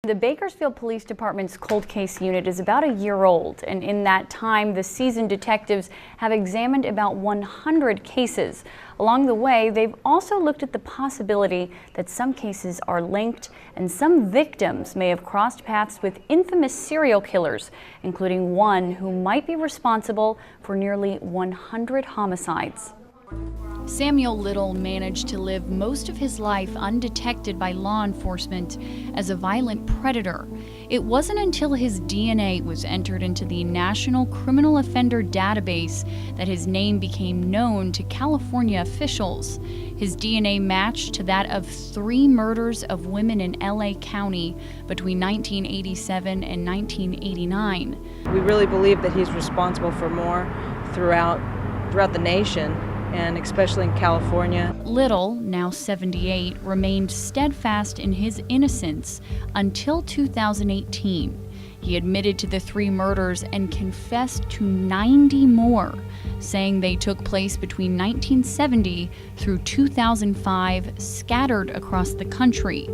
The Bakersfield Police Department's cold case unit is about a year old, and in that time, the seasoned detectives have examined about 100 cases. Along the way, they've also looked at the possibility that some cases are linked and some victims may have crossed paths with infamous serial killers, including one who might be responsible for nearly 100 homicides. Samuel Little managed to live most of his life undetected by law enforcement as a violent predator. It wasn't until his DNA was entered into the National Criminal Offender Database that his name became known to California officials. His DNA matched to that of 3 murders of women in LA County between 1987 and 1989. We really believe that he's responsible for more throughout the nation, and especially in California. Little, now 78, remained steadfast in his innocence until 2018. He admitted to the 3 murders and confessed to 90 more, saying they took place between 1970 through 2005, scattered across the country.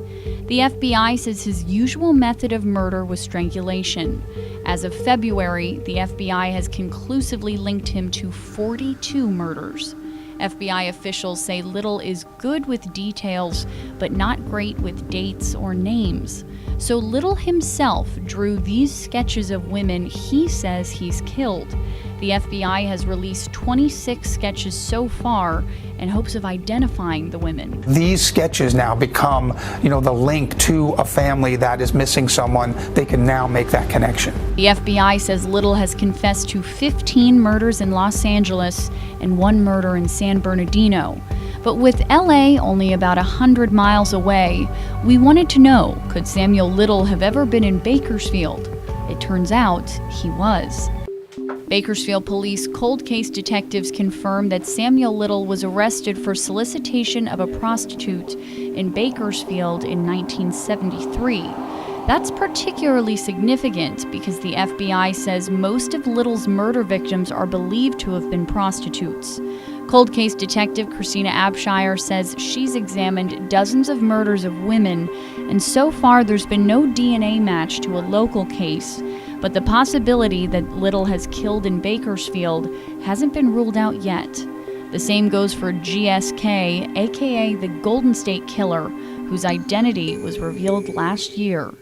The FBI says his usual method of murder was strangulation. As of February, the FBI has conclusively linked him to 42 murders. FBI officials say Little is good with details, but not great with dates or names. So Little himself drew these sketches of women he says he's killed. The FBI has released 26 sketches so far in hopes of identifying the women. These sketches now become, the link to a family that is missing someone. They can now make that connection. The FBI says Little has confessed to 15 murders in Los Angeles and 1 murder in San Bernardino. But with LA only about 100 miles away, we wanted to know, could Samuel Little have ever been in Bakersfield? It turns out he was. Bakersfield Police cold case detectives confirmed that Samuel Little was arrested for solicitation of a prostitute in Bakersfield in 1973. That's particularly significant because the FBI says most of Little's murder victims are believed to have been prostitutes. Cold case detective Christina Abshire says she's examined dozens of murders of women, and so far there's been no DNA match to a local case. But the possibility that Little has killed in Bakersfield hasn't been ruled out yet. The same goes for GSK, aka the Golden State Killer, whose identity was revealed last year.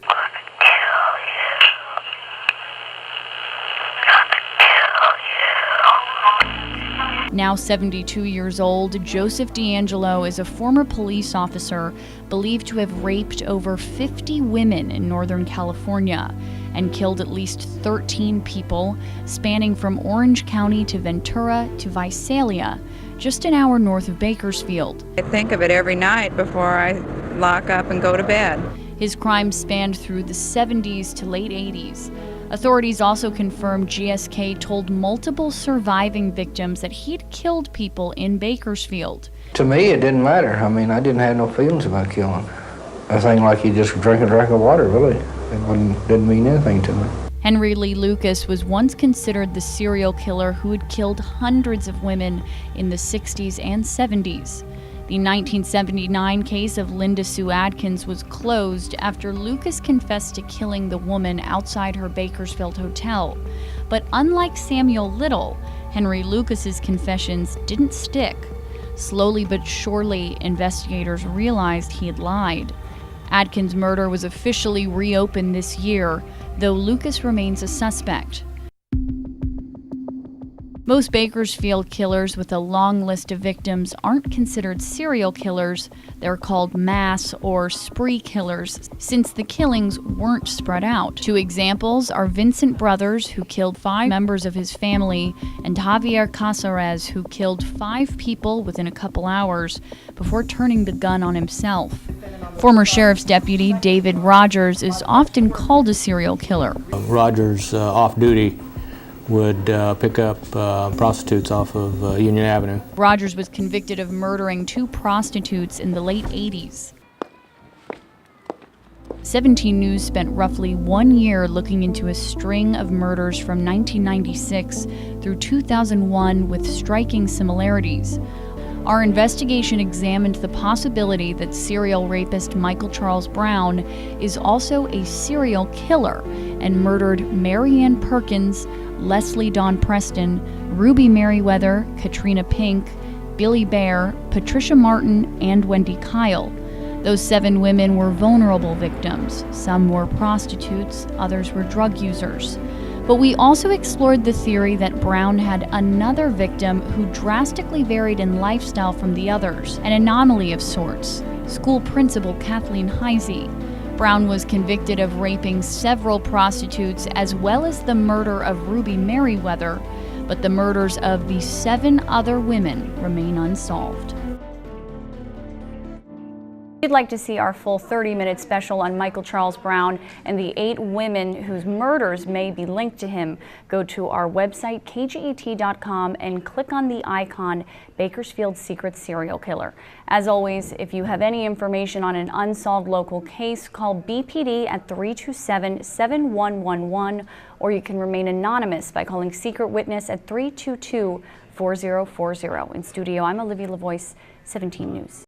Now 72 years old, Joseph D'Angelo is a former police officer believed to have raped over 50 women in Northern California and killed at least 13 people, spanning from Orange County to Ventura to Visalia, just an hour north of Bakersfield. I think of it every night before I lock up and go to bed. His crimes spanned through the 70s to late 80s. Authorities also confirmed GSK told multiple surviving victims that he'd killed people in Bakersfield. To me, it didn't matter. I mean, I didn't have no feelings about killing. I think like you just drink a drink of water, really. It didn't mean anything to me. Henry Lee Lucas was once considered the serial killer who had killed hundreds of women in the 60s and 70s. The 1979 case of Linda Sue Adkins was closed after Lucas confessed to killing the woman outside her Bakersfield hotel. But unlike Samuel Little, Henry Lucas's confessions didn't stick. Slowly but surely, investigators realized he had lied. Adkins' murder was officially reopened this year, though Lucas remains a suspect. Most Bakersfield killers with a long list of victims aren't considered serial killers. They're called mass or spree killers, since the killings weren't spread out. 2 examples are Vincent Brothers, who killed 5 members of his family, and Javier Casares, who killed 5 people within a couple hours before turning the gun on himself. Former sheriff's deputy David Rogers is often called a serial killer. Rogers, off duty, would pick up prostitutes off of Union Avenue. Rogers was convicted of murdering 2 prostitutes in the late 80s. 17 News spent roughly 1 year looking into a string of murders from 1996 through 2001 with striking similarities. Our investigation examined the possibility that serial rapist Michael Charles Brown is also a serial killer and murdered Marianne Perkins, Leslie Dawn Preston, Ruby Merriweather, Katrina Pink, Billy Bear, Patricia Martin, and Wendy Kyle. Those 7 women were vulnerable victims. Some were prostitutes, others were drug users. But we also explored the theory that Brown had another victim who drastically varied in lifestyle from the others, an anomaly of sorts, school principal Kathleen Heisey. Brown was convicted of raping several prostitutes as well as the murder of Ruby Merriweather, but the murders of the 7 other women remain unsolved. If you'd like to see our full 30-minute special on Michael Charles Brown and the 8 women whose murders may be linked to him, go to our website, kget.com, and click on the icon Bakersfield Secret Serial Killer. As always, if you have any information on an unsolved local case, call BPD at 327-7111, or you can remain anonymous by calling Secret Witness at 322-4040. In studio, I'm Olivia LaVoice, 17 News.